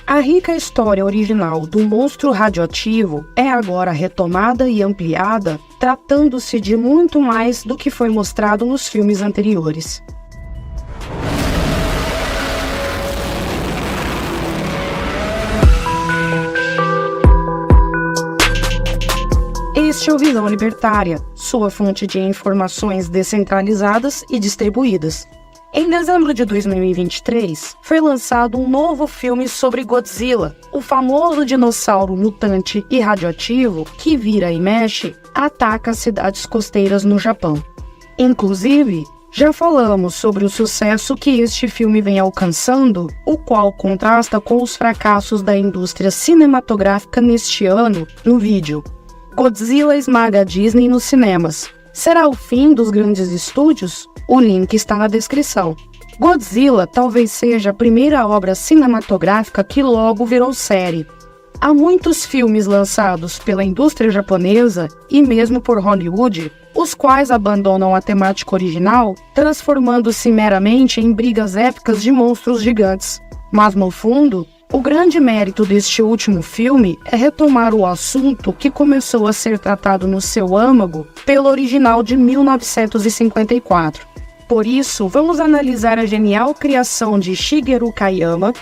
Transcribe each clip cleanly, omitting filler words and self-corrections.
A rica história original do monstro radioativo é agora retomada e ampliada, tratando-se de muito mais do que foi mostrado nos filmes anteriores. Este é o Visão Libertária, sua fonte de informações descentralizadas e distribuídas. Em dezembro de 2023, foi lançado um novo filme sobre Godzilla, o famoso dinossauro mutante e radioativo que vira e mexe, ataca as cidades costeiras no Japão. Inclusive, já falamos sobre o sucesso que este filme vem alcançando, o qual contrasta com os fracassos da indústria cinematográfica neste ano no vídeo. Godzilla esmaga a Disney nos cinemas. Será o fim dos grandes estúdios? O link está na descrição. Godzilla talvez seja a primeira obra cinematográfica que logo virou série. Há muitos filmes lançados pela indústria japonesa e mesmo por Hollywood, os quais abandonam a temática original, transformando-se meramente em brigas épicas de monstros gigantes. Mas no fundo, o grande mérito deste último filme é retomar o assunto que começou a ser tratado no seu âmago pelo original de 1954. Por isso, vamos analisar a genial criação de Shigeru Kayama,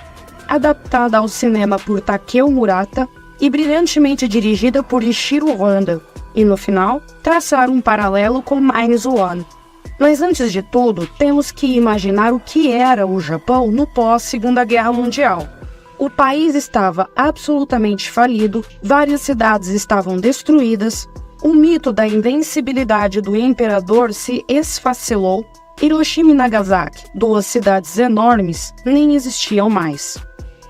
adaptada ao cinema por Takeo Murata e brilhantemente dirigida por Ishiro Honda, e no final, traçar um paralelo com Minus One. Mas antes de tudo, temos que imaginar o que era o Japão no pós-Segunda Guerra Mundial. O país estava absolutamente falido, várias cidades estavam destruídas, o mito da invencibilidade do imperador se esfacelou, Hiroshima e Nagasaki, duas cidades enormes, nem existiam mais.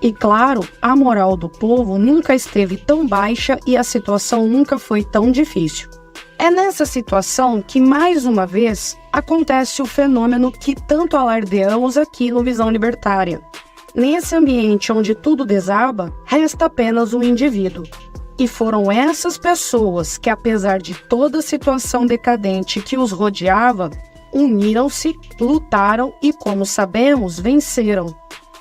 E claro, a moral do povo nunca esteve tão baixa e a situação nunca foi tão difícil. É nessa situação que, mais uma vez, acontece o fenômeno que tanto alardeamos aqui no Visão Libertária. Nesse ambiente onde tudo desaba, resta apenas o indivíduo. E foram essas pessoas que, apesar de toda a situação decadente que os rodeava, uniram-se, lutaram e, como sabemos, venceram.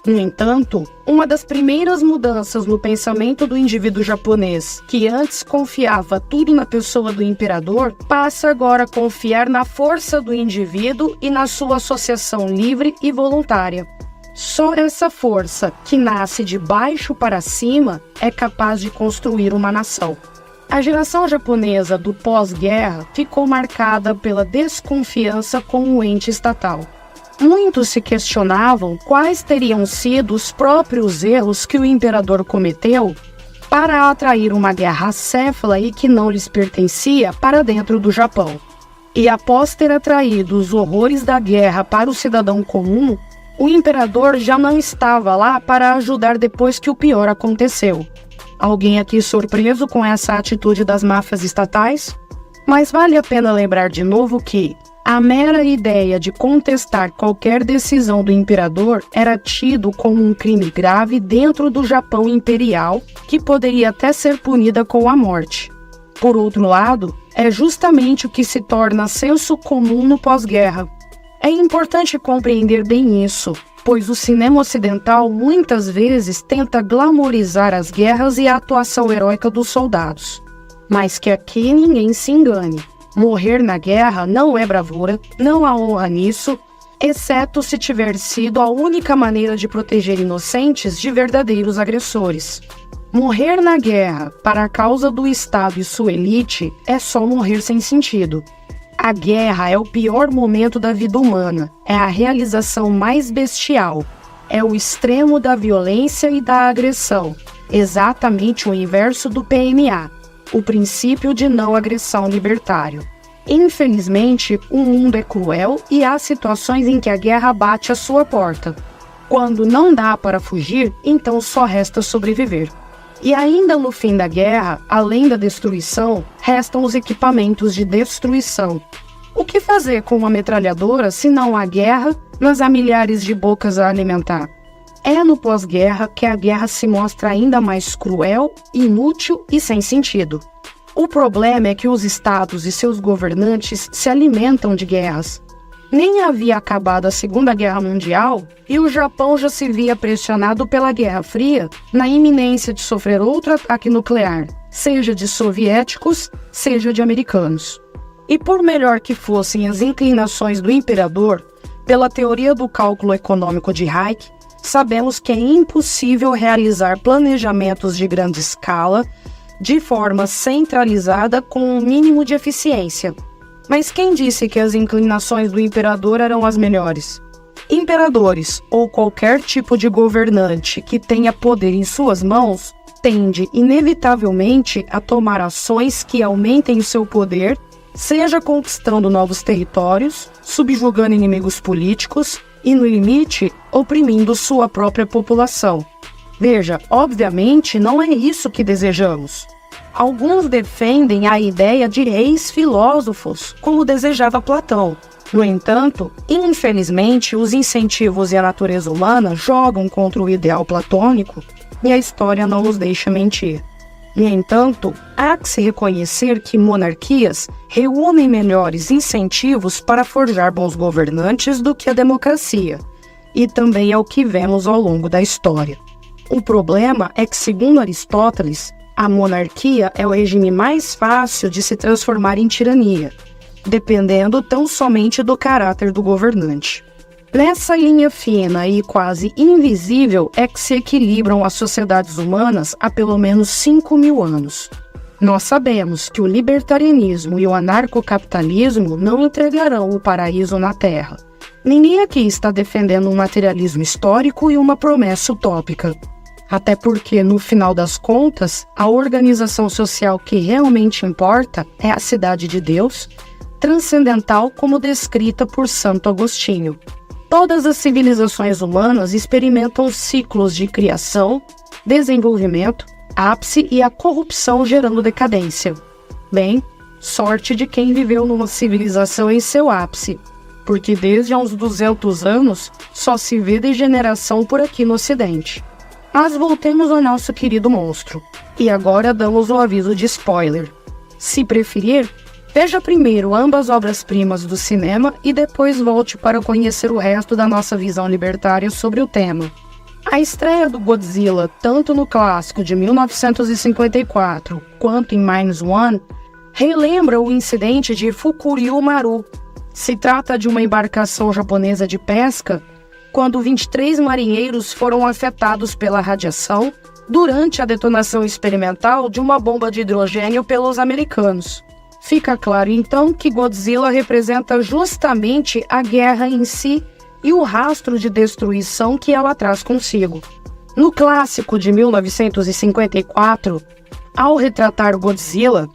No entanto, uma das primeiras mudanças no pensamento do indivíduo japonês, que antes confiava tudo na pessoa do imperador, passa agora a confiar na força do indivíduo e na sua associação livre e voluntária. Só essa força, que nasce de baixo para cima, é capaz de construir uma nação. A geração japonesa do pós-guerra ficou marcada pela desconfiança com o ente estatal. Muitos se questionavam quais teriam sido os próprios erros que o imperador cometeu para atrair uma guerra acéfala e que não lhes pertencia para dentro do Japão. E após ter atraído os horrores da guerra para o cidadão comum, o imperador já não estava lá para ajudar depois que o pior aconteceu. Alguém aqui surpreso com essa atitude das máfias estatais? Mas vale a pena lembrar de novo que a mera ideia de contestar qualquer decisão do imperador era tido como um crime grave dentro do Japão imperial, que poderia até ser punida com a morte. Por outro lado, é justamente o que se torna senso comum no pós-guerra. É importante compreender bem isso, pois o cinema ocidental muitas vezes tenta glamorizar as guerras e a atuação heróica dos soldados. Mas que aqui ninguém se engane. Morrer na guerra não é bravura, não há honra nisso, exceto se tiver sido a única maneira de proteger inocentes de verdadeiros agressores. Morrer na guerra para a causa do Estado e sua elite é só morrer sem sentido. A guerra é o pior momento da vida humana, é a realização mais bestial, é o extremo da violência e da agressão, exatamente o inverso do PMA, o princípio de não agressão libertário. Infelizmente, o mundo é cruel e há situações em que a guerra bate à sua porta. Quando não dá para fugir, então só resta sobreviver. E ainda no fim da guerra, além da destruição, restam os equipamentos de destruição. O que fazer com uma metralhadora se não há guerra, mas há milhares de bocas a alimentar? É no pós-guerra que a guerra se mostra ainda mais cruel, inútil e sem sentido. O problema é que os estados e seus governantes se alimentam de guerras. Nem havia acabado a Segunda Guerra Mundial e o Japão já se via pressionado pela Guerra Fria na iminência de sofrer outro ataque nuclear, seja de soviéticos, seja de americanos. E por melhor que fossem as inclinações do imperador, pela teoria do cálculo econômico de Hayek, sabemos que é impossível realizar planejamentos de grande escala de forma centralizada com um mínimo de eficiência. Mas quem disse que as inclinações do imperador eram as melhores? Imperadores, ou qualquer tipo de governante que tenha poder em suas mãos, tende inevitavelmente a tomar ações que aumentem o seu poder, seja conquistando novos territórios, subjugando inimigos políticos e, no limite, oprimindo sua própria população. Veja, obviamente não é isso que desejamos. Alguns defendem a ideia de reis filósofos, como desejava Platão. No entanto, infelizmente, os incentivos e a natureza humana jogam contra o ideal platônico e a história não nos deixa mentir. No entanto, há que se reconhecer que monarquias reúnem melhores incentivos para forjar bons governantes do que a democracia, e também é o que vemos ao longo da história. O problema é que, segundo Aristóteles, a monarquia é o regime mais fácil de se transformar em tirania, dependendo tão somente do caráter do governante. Nessa linha fina e quase invisível é que se equilibram as sociedades humanas há pelo menos 5.000 anos. Nós sabemos que o libertarianismo e o anarcocapitalismo não entregarão o paraíso na Terra. Ninguém aqui está defendendo um materialismo histórico e uma promessa utópica. Até porque, no final das contas, a organização social que realmente importa é a cidade de Deus, transcendental como descrita por Santo Agostinho. Todas as civilizações humanas experimentam ciclos de criação, desenvolvimento, ápice e a corrupção gerando decadência. Bem, sorte de quem viveu numa civilização em seu ápice, porque desde há uns 200 anos só se vê degeneração por aqui no Ocidente. Mas voltemos ao nosso querido monstro, e agora damos o aviso de spoiler. Se preferir, veja primeiro ambas obras-primas do cinema e depois volte para conhecer o resto da nossa visão libertária sobre o tema. A estreia do Godzilla, tanto no clássico de 1954 quanto em Minus One, relembra o incidente de Fukuryu Maru. Se trata de uma embarcação japonesa de pesca, quando 23 marinheiros foram afetados pela radiação durante a detonação experimental de uma bomba de hidrogênio pelos americanos. Fica claro, então, que Godzilla representa justamente a guerra em si e o rastro de destruição que ela traz consigo. No clássico de 1954, ao retratar Godzilla,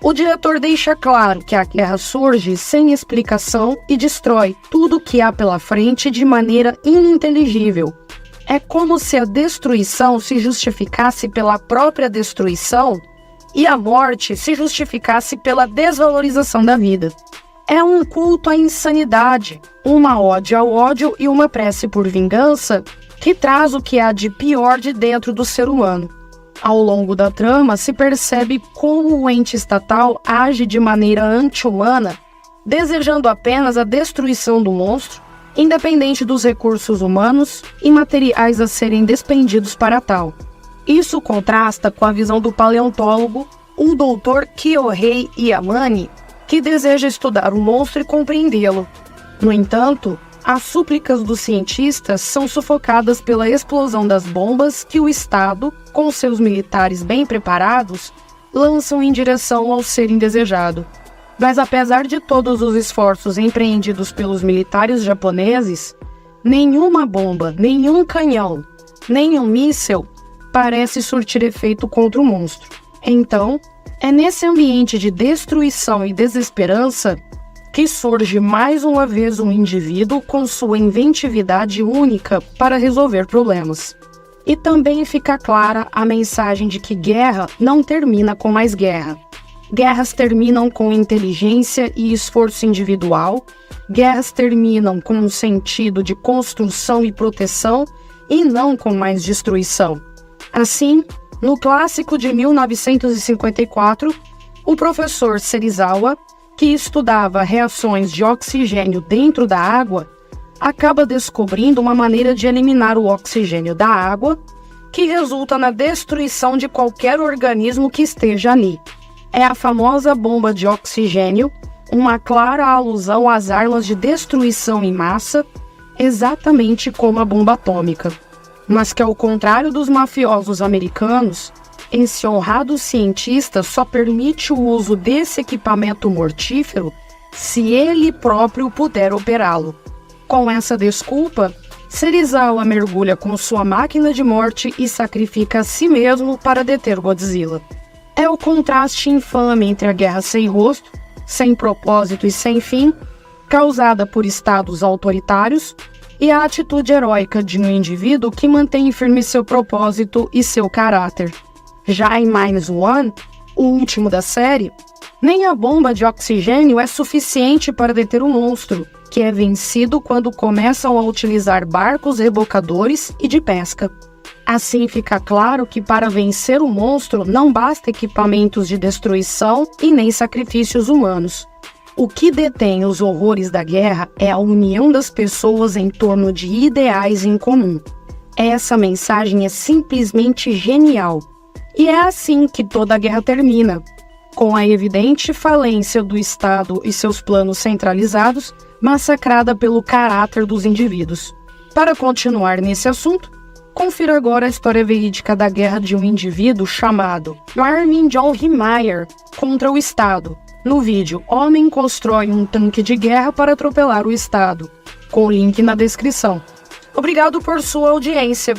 o diretor deixa claro que a guerra surge sem explicação e destrói tudo o que há pela frente de maneira ininteligível. É como se a destruição se justificasse pela própria destruição e a morte se justificasse pela desvalorização da vida. É um culto à insanidade, uma ode ao ódio e uma prece por vingança que traz o que há de pior de dentro do ser humano. Ao longo da trama, se percebe como o ente estatal age de maneira anti-humana, desejando apenas a destruição do monstro, independente dos recursos humanos e materiais a serem despendidos para tal. Isso contrasta com a visão do paleontólogo, o Dr. Kyohei Yamane, que deseja estudar o monstro e compreendê-lo. No entanto, as súplicas dos cientistas são sufocadas pela explosão das bombas que o Estado, com seus militares bem preparados, lançam em direção ao ser indesejado. Mas apesar de todos os esforços empreendidos pelos militares japoneses, nenhuma bomba, nenhum canhão, nenhum míssil parece surtir efeito contra o monstro. Então, é nesse ambiente de destruição e desesperança que surge mais uma vez um indivíduo com sua inventividade única para resolver problemas. E também fica clara a mensagem de que guerra não termina com mais guerra. Guerras terminam com inteligência e esforço individual, guerras terminam com um sentido de construção e proteção e não com mais destruição. Assim, no clássico de 1954, o professor Serizawa que estudava reações de oxigênio dentro da água, acaba descobrindo uma maneira de eliminar o oxigênio da água, que resulta na destruição de qualquer organismo que esteja ali. É a famosa bomba de oxigênio, uma clara alusão às armas de destruição em massa, exatamente como a bomba atômica. Mas que, ao contrário dos mafiosos americanos, esse honrado cientista só permite o uso desse equipamento mortífero se ele próprio puder operá-lo. Com essa desculpa, Serizawa mergulha com sua máquina de morte e sacrifica a si mesmo para deter Godzilla. É o contraste infame entre a guerra sem rosto, sem propósito e sem fim, causada por estados autoritários, e a atitude heróica de um indivíduo que mantém firme seu propósito e seu caráter. Já em Minus One, o último da série, nem a bomba de oxigênio é suficiente para deter o monstro, que é vencido quando começam a utilizar barcos rebocadores e de pesca. Assim fica claro que para vencer o monstro não basta equipamentos de destruição e nem sacrifícios humanos. O que detém os horrores da guerra é a união das pessoas em torno de ideais em comum. Essa mensagem é simplesmente genial. E é assim que toda a guerra termina, com a evidente falência do Estado e seus planos centralizados, massacrada pelo caráter dos indivíduos. Para continuar nesse assunto, confira agora a história verídica da guerra de um indivíduo chamado Armin John Niemeyer contra o Estado, no vídeo Homem constrói um tanque de guerra para atropelar o Estado, com o link na descrição. Obrigado por sua audiência.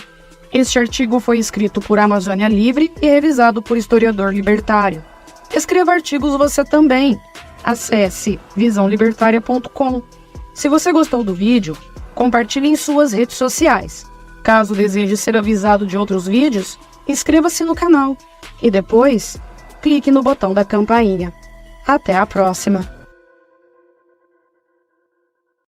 Este artigo foi escrito por Amazônia Livre e revisado por historiador libertário. Escreva artigos você também. Acesse visãolibertaria.com. Se você gostou do vídeo, compartilhe em suas redes sociais. Caso deseje ser avisado de outros vídeos, inscreva-se no canal e depois clique no botão da campainha. Até a próxima!